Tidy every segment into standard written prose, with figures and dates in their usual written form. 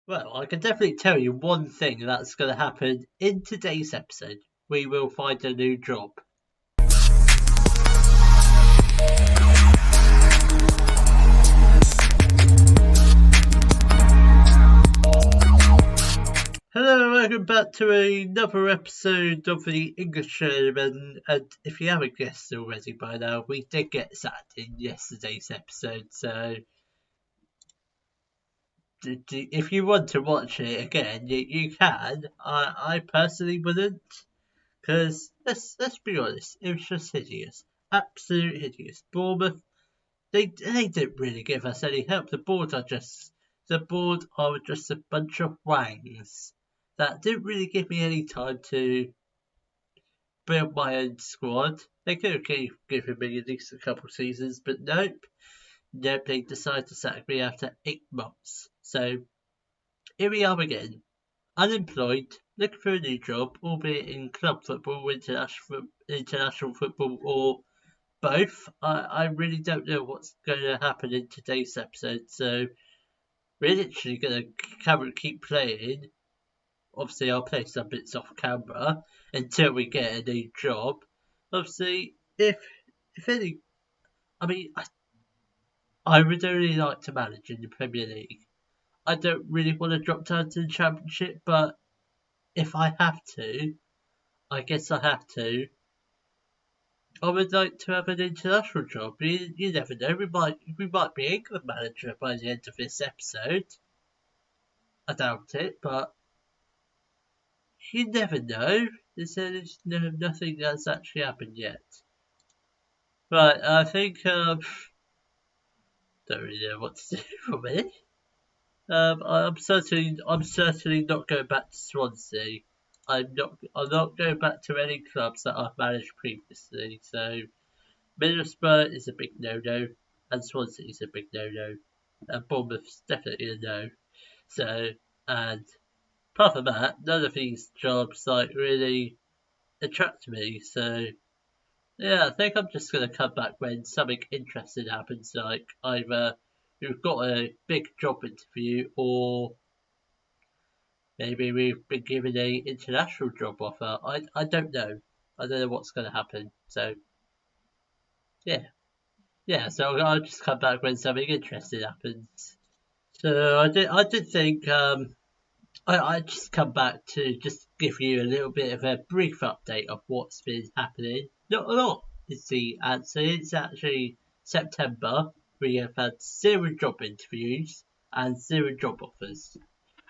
Well, I can definitely tell you one thing that's going to happen in today's episode. We will find a new job. Hello and welcome back to another episode of the English Journeyman, and if you haven't guessed already by now, we did get sacked in yesterday's episode, so if you want to watch it again, you can. I personally wouldn't, because let's be honest, it was just hideous. Absolute hideous. Bournemouth, they didn't really give us any help. The board are just a bunch of wangs that didn't really give me any time to build my own squad. They could have given me at least a couple seasons, but nope, they decided to sack me after 8 months. So here we are again, unemployed, looking for a new job, albeit in club football, international football, or both. I really don't know what's going to happen in today's episode, so we're literally going to keep playing. Obviously, I'll play some bits off camera until we get a new job. Obviously, if any, I mean, I would only like to manage in the Premier League. I don't really want to drop down to the Championship, but if I have to, I guess I have to. I would like to have an international job. You never know. We might be England manager by the end of this episode. I doubt it, but you never know. There's nothing that's actually happened yet. Right, I think don't really know what to do for me. I'm certainly not going back to Swansea. I'm not going back to any clubs that I've managed previously. So Middlesbrough is a big no-no, and Swansea is a big no-no, and Bournemouth's definitely a no. So, and apart from that, none of these jobs really attract me. So yeah, I think I'm just gonna come back when something interesting happens, like either we've got a big job interview, or maybe we've been given a international job offer. I don't know. I don't know what's going to happen. So, yeah. So I'll just come back when something interesting happens. So I did think I just come back to just give you a little bit of a brief update of what's been happening. Not a lot is the answer. It's actually September. We have had 0 job interviews and 0 job offers.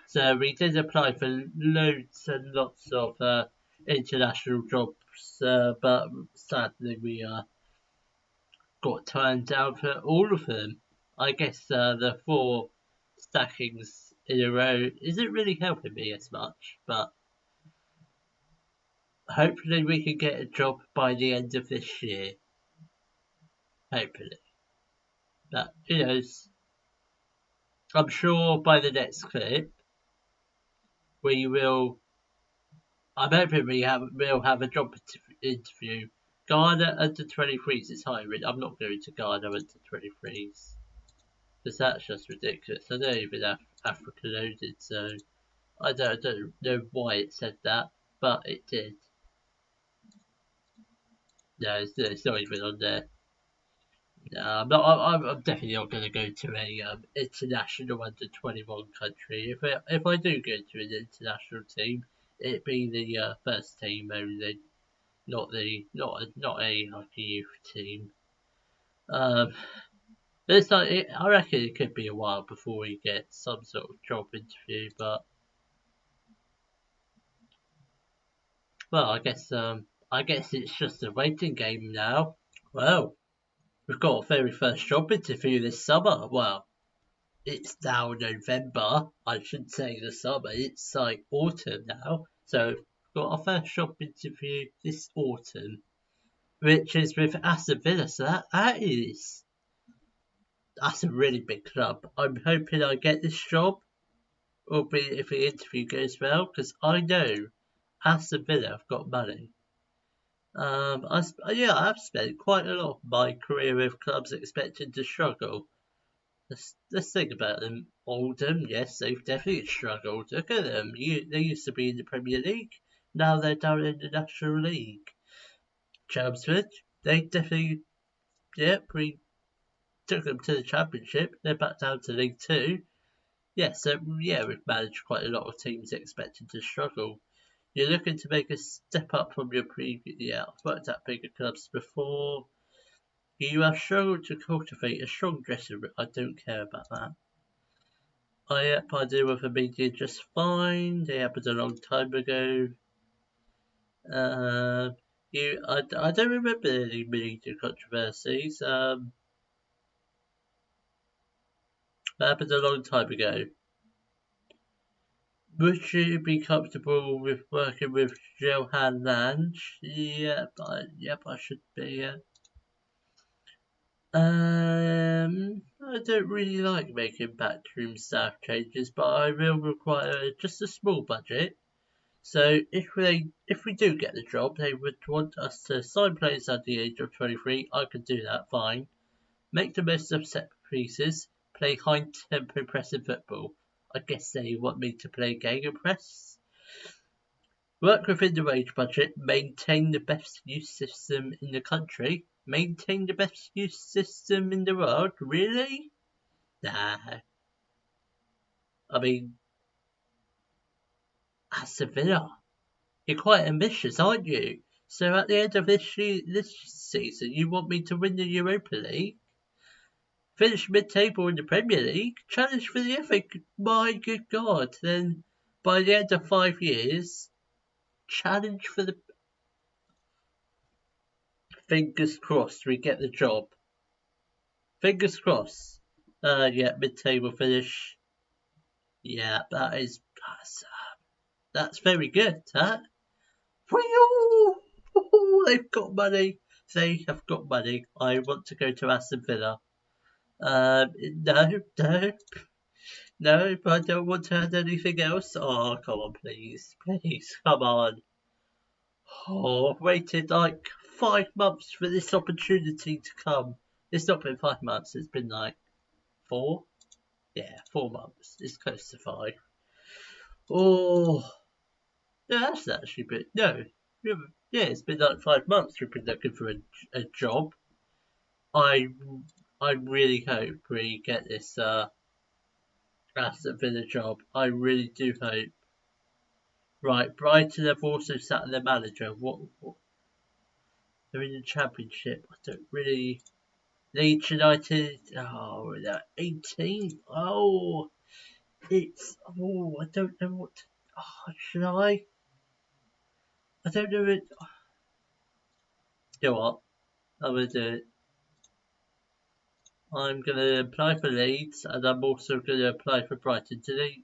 So we did apply for loads and lots of international jobs, but sadly we got turned down for all of them. I guess the 4 stackings in a row isn't really helping me as much, but hopefully we can get a job by the end of this year. Hopefully. But who knows? I'm sure by the next clip I'm hoping we'll have a job interview. Ghana under 23s is hiring. I'm not going to Ghana under 23s. Because that's just ridiculous. I don't even have Africa loaded, so I don't know why it said that, but it did. No, it's not even on there. No, I'm definitely not going to go to a international under 21 country. If I do go to an international team, it'd be the first team only, not a hockey youth team. It's like I reckon it could be a while before we get some sort of job interview, but well, I guess it's just a waiting game now. Well, we've got our very first job interview this summer. Well, it's now November. I shouldn't say the summer. It's like autumn now. So we've got our first job interview this autumn, which is with Aston Villa. So that's a really big club. I'm hoping I get this job, albeit if the interview goes well, because I know Aston Villa have got money. I've spent quite a lot of my career with clubs expecting to struggle. Let's think about them. Oldham, yes, they've definitely struggled. Look at them. They used to be in the Premier League. Now they're down in the National League. Chelmsford, they definitely, we took them to the Championship. They're back down to League Two. Yeah, so we've managed quite a lot of teams expected to struggle. You're looking to make a step up from your previous. Yeah, I've worked at bigger clubs before. You have struggled to cultivate a strong dressing room. I don't care about that. I do with the media just fine. They happened a long time ago. I don't remember any media controversies. That happened a long time ago. Would you be comfortable with working with Johan Lange? Yep, I should be. I don't really like making backroom staff changes, but I will require just a small budget. So if we do get the job, they would want us to sign players under the age of 23. I could do that fine. Make the most of set pieces. Play high tempo pressing football. I guess they want me to play gegenpress. Work within the wage budget. Maintain the best youth system in the country. Maintain the best youth system in the world? Really? Nah. I mean, Aston Villa. You're quite ambitious, aren't you? So at the end of this season, you want me to win the Europa League? Finish mid-table in the Premier League? Challenge for the FA? My good God. Then, by the end of 5 years, challenge for the... Fingers crossed we get the job. Fingers crossed. Mid-table finish. Yeah, that's very good, huh? They've got money. They have got money. I want to go to Aston Villa. No, I don't want to add anything else. Oh, come on, please, come on. Oh, I've waited like 5 months for this opportunity to come. It's not been 5 months. It's been like 4. Yeah, 4 months. It's close to 5. Oh, no, that's actually been no. Yeah, it's been like 5 months we've been looking for a job. I really hope we get this Aston Villa job. I really do hope. Right, Brighton have also sat in their manager. What? They're in the Championship. I don't really. Leeds United. Oh, they're 18. Oh, it's. Oh, I don't know what. Should I? I don't know it. You know what? I'm gonna do it. I'm gonna apply for Leeds, and I'm also gonna apply for Brighton.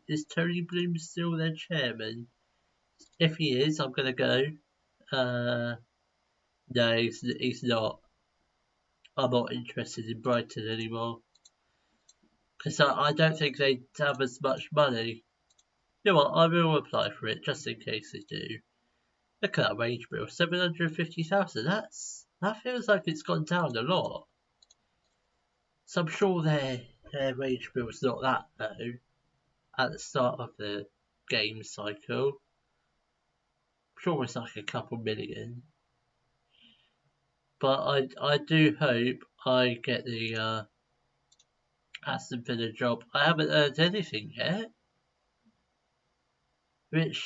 Is Tony Bloom still their chairman? If he is, I'm gonna go. No, he's not. I'm not interested in Brighton anymore. Because I don't think they have as much money. You know what, I will apply for it, just in case they do. Look at that wage bill, 750,000. That feels like it's gone down a lot. So I'm sure their wage bill's not that low at the start of the game cycle. I'm sure it's like a couple million. But I do hope I get the Aston Villa job. I haven't heard anything yet, which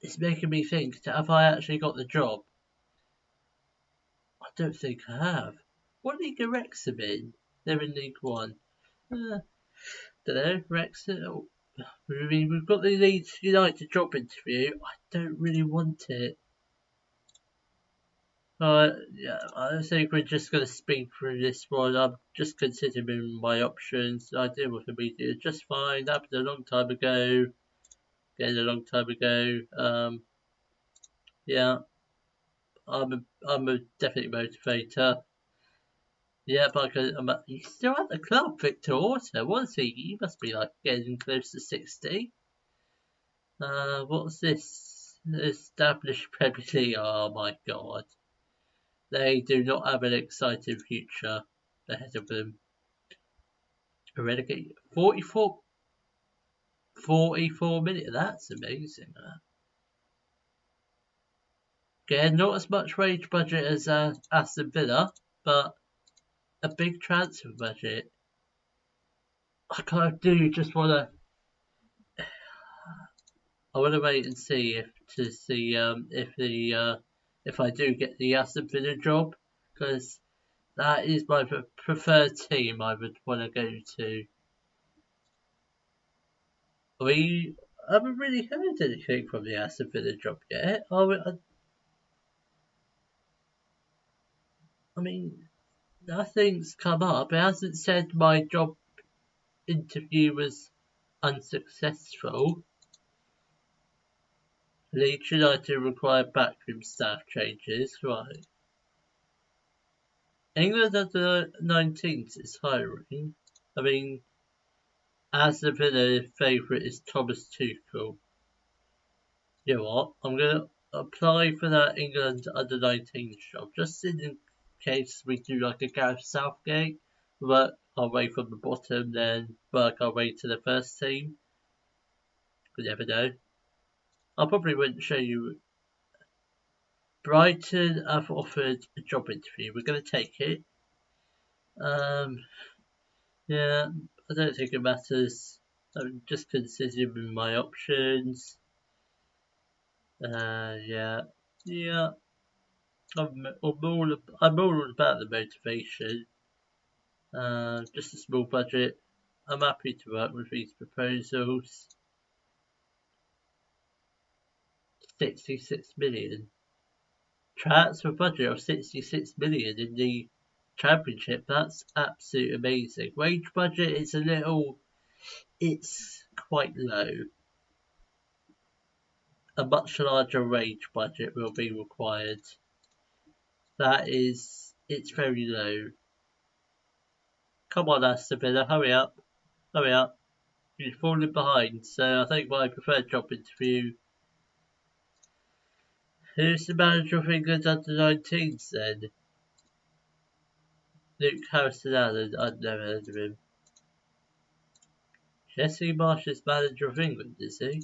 is making me think, have I actually got the job? I don't think I have. What league are Wrexham in? They're in League One. Don't know, Wrexham. Oh, I mean, we've got the Leeds United job interview. I don't really want it. I think we're just going to speed through this one. I'm just considering my options. I deal with the media just fine. That happened a long time ago. Again, a long time ago. Yeah, I'm a definitely motivator. Yeah, but he's still at the club, Victor Orta, was he? He must be like getting close to 60. What's this? Established Premier League. Oh my God. They do not have an exciting future ahead of them. relegate 44 million. That's amazing. Again, not as much wage budget as Aston Villa, but a big transfer budget. I kind of do just want to. I want to wait and see if I do get the Aston Villa job, because that is my preferred team I would want to go to. I haven't really heard anything from the Aston Villa job yet. I mean, nothing's come up. It hasn't said my job interview was unsuccessful. Leeds United require backroom staff changes. Right. England under 19s is hiring. I mean, as the Villa favourite is Thomas Tuchel. You know what? I'm going to apply for that England under 19s job, just in case we do like a Gareth Southgate, work our way from the bottom, then work our way to the first team. You never know. I probably wouldn't show you. Brighton have offered a job interview. We're going to take it. Yeah, I don't think it matters. I'm just considering my options. Yeah. I'm all about the motivation. Just a small budget. I'm happy to work with these proposals. 66 million. Transfer budget of 66 million in the Championship. That's absolutely amazing. Wage budget is it's quite low. A much larger wage budget will be required. It's very low. Come on, Aston Villa, hurry up. You're falling behind, so I think my preferred job interview. Who's the manager of England under 19s then? Luke Harrison-Allen, I've never heard of him. Jesse Marsh is manager of England, is he?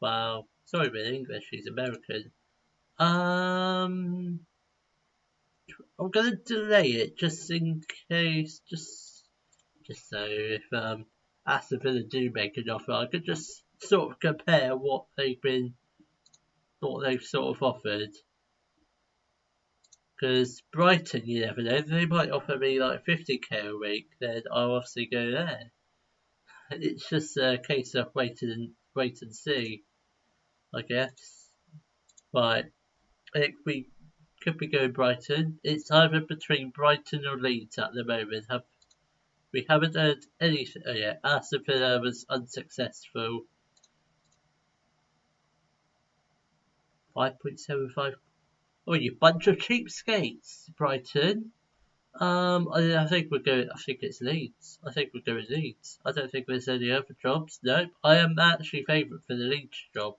Wow. Sorry about English, he's American. I'm gonna delay it just in case, just so if Aston Villa do make an offer, I could just sort of compare what they've sort of offered. Because Brighton, you never know, they might offer me like 50k a week, then I'll obviously go there. It's just a case of wait and see, I guess. Right, I think we could be going Brighton. It's either between Brighton or Leeds at the moment. We haven't heard anything yet. Aston Villa was unsuccessful. 5.75. Oh, you bunch of cheapskates, Brighton. I think we're going. I think it's Leeds. I think we're going Leeds. I don't think there's any other jobs. Nope. I am actually favourite for the Leeds job.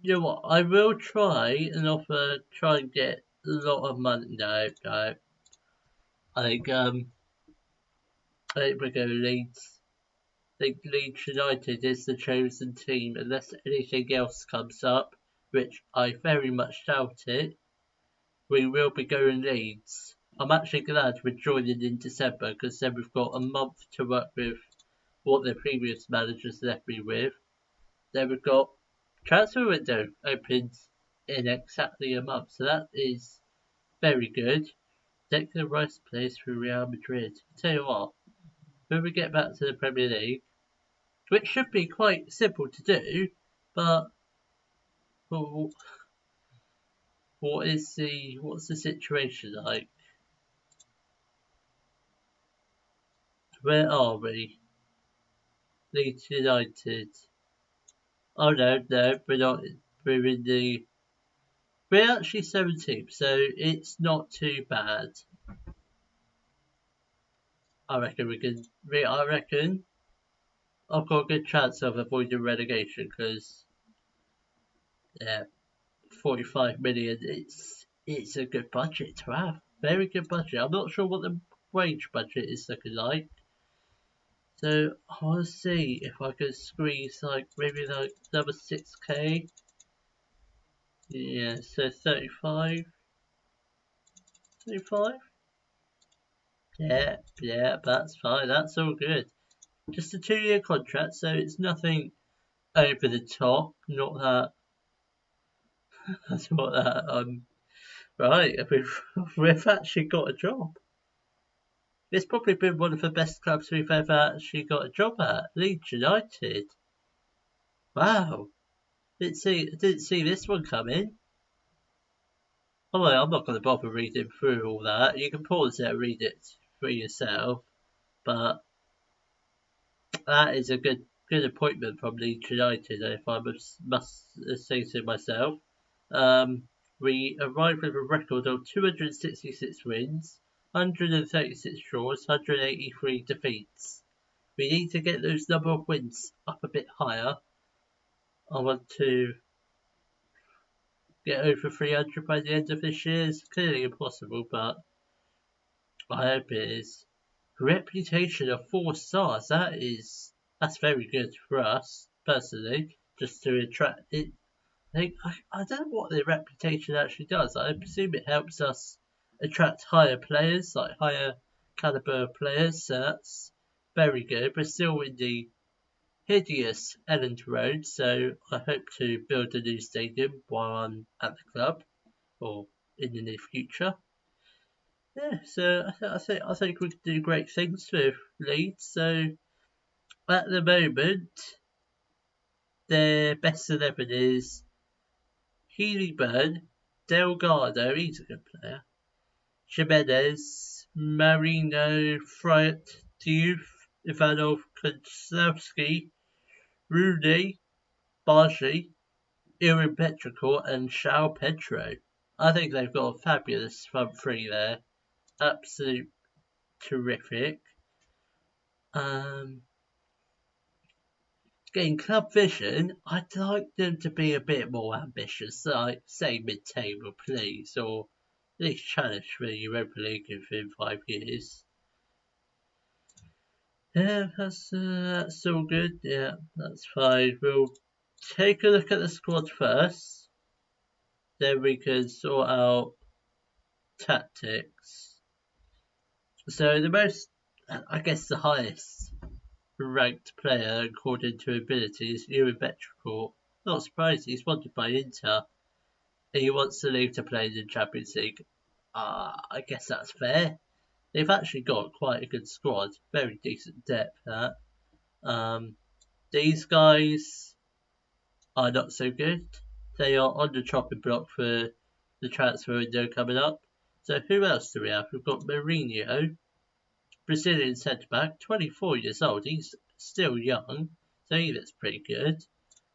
You know what? I will try and get a lot of money. No. I think we're going Leeds. I think Leeds United is the chosen team unless anything else comes up, which I very much doubt it. We will be going Leeds. I'm actually glad we're joining in December because then we've got a month to work with what the previous managers left me with. Then we've got transfer window opens in exactly a month, so that is very good. Declan Rice plays for Real Madrid. Tell you what, when we get back to the Premier League, which should be quite simple to do, but what's the situation like? Where are we? Leeds United. Oh no, we're not. We're actually 17th, so it's not too bad. I reckon I've got a good chance of avoiding relegation because, yeah, 45 million. It's a good budget to have. Very good budget. I'm not sure what the wage budget is looking like. So I want to see if I can squeeze like maybe like another 6k. Yeah, so 35. 35? Yeah, that's fine. That's all good. Just a 2-year contract, so it's nothing over the top. Not that. That's not that. Right, we've actually got a job. It's probably been one of the best clubs we've ever actually got a job at. Leeds United. Wow. Didn't see this one coming. Oh, well, I'm not going to bother reading through all that. You can pause it and read it for yourself. But that is a good appointment from Leeds United, if I must say so myself. We arrived with a record of 266 wins, 136 draws, 183 defeats. We need to get those number of wins up a bit higher. I want to get over 300 by the end of this year. It's clearly impossible, but I hope it is. Reputation of 4 stars. That's very good for us personally, just to attract it. I don't know what the reputation actually does. I presume it helps us attract higher players, like higher caliber players. So that's very good. We're still in the hideous Elland Road, so I hope to build a new stadium while I'm at the club or in the near future. Yeah, so I think we can do great things with Leeds. So at the moment, their best 11 is Healy Burn, Delgado, he's a good player, Jimenez, Marino, Friat, Diouf, Ivanov, Konslowski, Rooney, Bargy, Ewan Petrichor, and João Pedro. I think they've got a fabulous front three there. Absolute terrific. Getting club vision, I'd like them to be a bit more ambitious, like say mid-table, please, or at least challenge for the Europa League within 5 years. Yeah, that's all good. Yeah, that's fine. We'll take a look at the squad first, then we can sort out tactics. So I guess the highest ranked player according to ability is Ewan Petrichor. Not surprised, he's wanted by Inter. He wants to leave to play in the Champions League. I guess that's fair. They've actually got quite a good squad, very decent depth. These guys are not so good. They are on the chopping block for the transfer window coming up. So who else do we have? We've got Mourinho, Brazilian centre-back, 24 years old. He's still young, so he looks pretty good.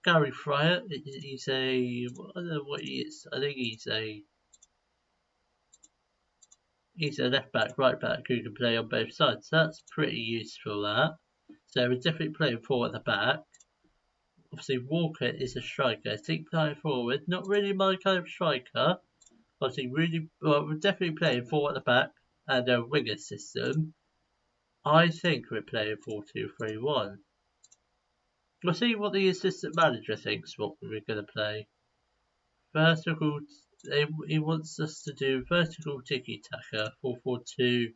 Gary Fryer, he's I don't know what he is. I think he's a left-back, right-back who can play on both sides. So that's pretty useful, that. So we're definitely playing 4 at the back. Obviously, Walker is a striker. I think playing forward, not really my kind of striker. Obviously, we're definitely playing 4 at the back and a winger system. I think we're playing 4-2-3-1. We'll see what the assistant manager thinks what we're going to play. Vertical, he wants us to do vertical tiki-taka, 4-4-2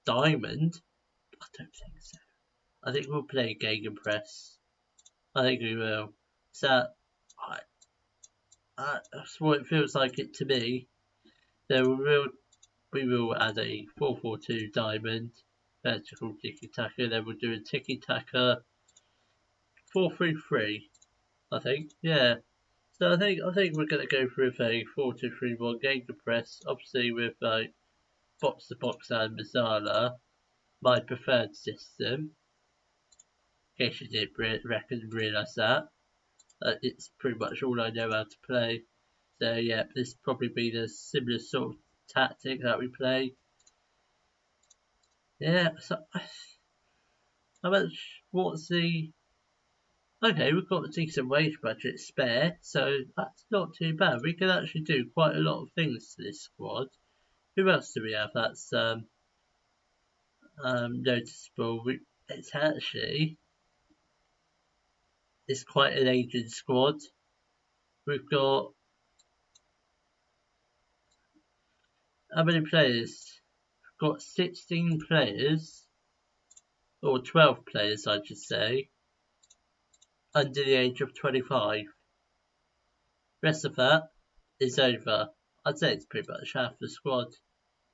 diamond. I don't think so. I think we'll play Gegenpress. I think we will. So, that's what it feels like it to me. So we will add a 4-4-2 diamond, vertical tiki-taka, then we'll do a tiki-taka 4-3-3, I think. Yeah. So I think we're gonna go for a 4-2-3-1 Gegenpress, obviously with box to box and Mazzala, my preferred system. In case you didn't realise that. It's pretty much all I know how to play. So yeah, this probably be the similar sort of tactic that we play. Yeah, so what's the... Okay, we've got a decent wage budget spare, so that's not too bad. We can actually do quite a lot of things to this squad. Who else do we have? That's noticeable. It's quite an aging squad. We've got how many players? We've got 16 players, or 12 players, I should say, under the age of 25. Rest of that is over. I'd say it's pretty much half the squad.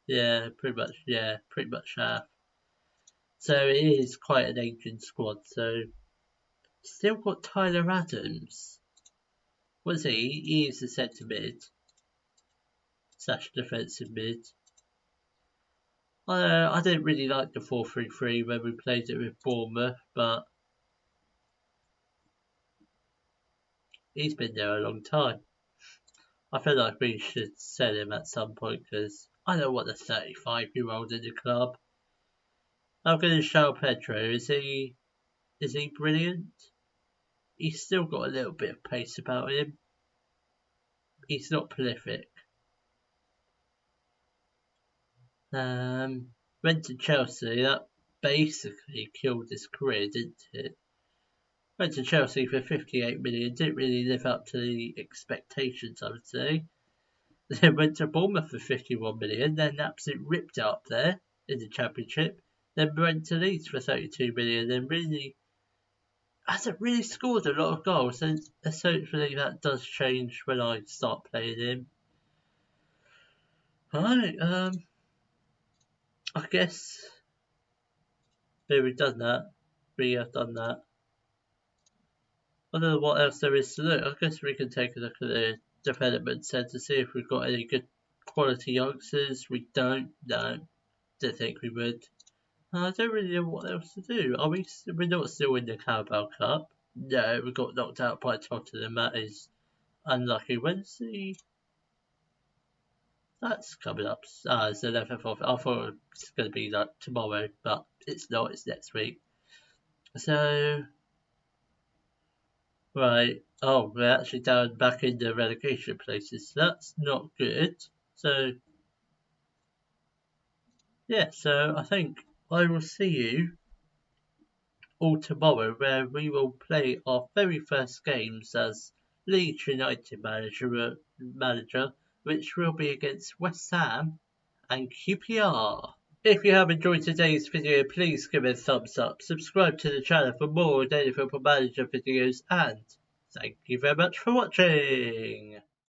Yeah, pretty much half. So it is quite an aging squad. So still got Tyler Adams. What is he? He is a centre mid / defensive mid. I didn't really like the 4-3-3 when we played it with Bournemouth, but he's been there a long time. I feel like we should sell him at some point because I don't want a 35-year-old in the club. How good is João Pedro? Is he brilliant? He's still got a little bit of pace about him. He's not prolific. Went to Chelsea. That basically killed his career, didn't it? Went to Chelsea for 58 million. Didn't really live up to the expectations, I would say. Then went to Bournemouth for 51 million. Then absolutely ripped it up there in the Championship. Then went to Leeds for 32 million. Then really hasn't really scored a lot of goals. And hopefully that does change when I start playing him. Alright, I guess we've done that. We have done that. I don't know what else there is to look. I guess we can take a look at the development centre to see if we've got any good quality youngsters. We don't. No, don't think we would. I don't really know what else to do. We're not still in the Carabao Cup. No, we got knocked out by Tottenham. That is unlucky. When's that's coming up? It's the 11th of... I thought it was going to be like tomorrow, but it's not. It's next week. So... Right. Oh, we're actually down back in the relegation places. So that's not good. So... yeah, so I think I will see you all tomorrow where we will play our very first games as Leeds United manager, which will be against West Ham and QPR. If you have enjoyed today's video, please give it a thumbs up, subscribe to the channel for more Daily Football Manager videos, and thank you very much for watching.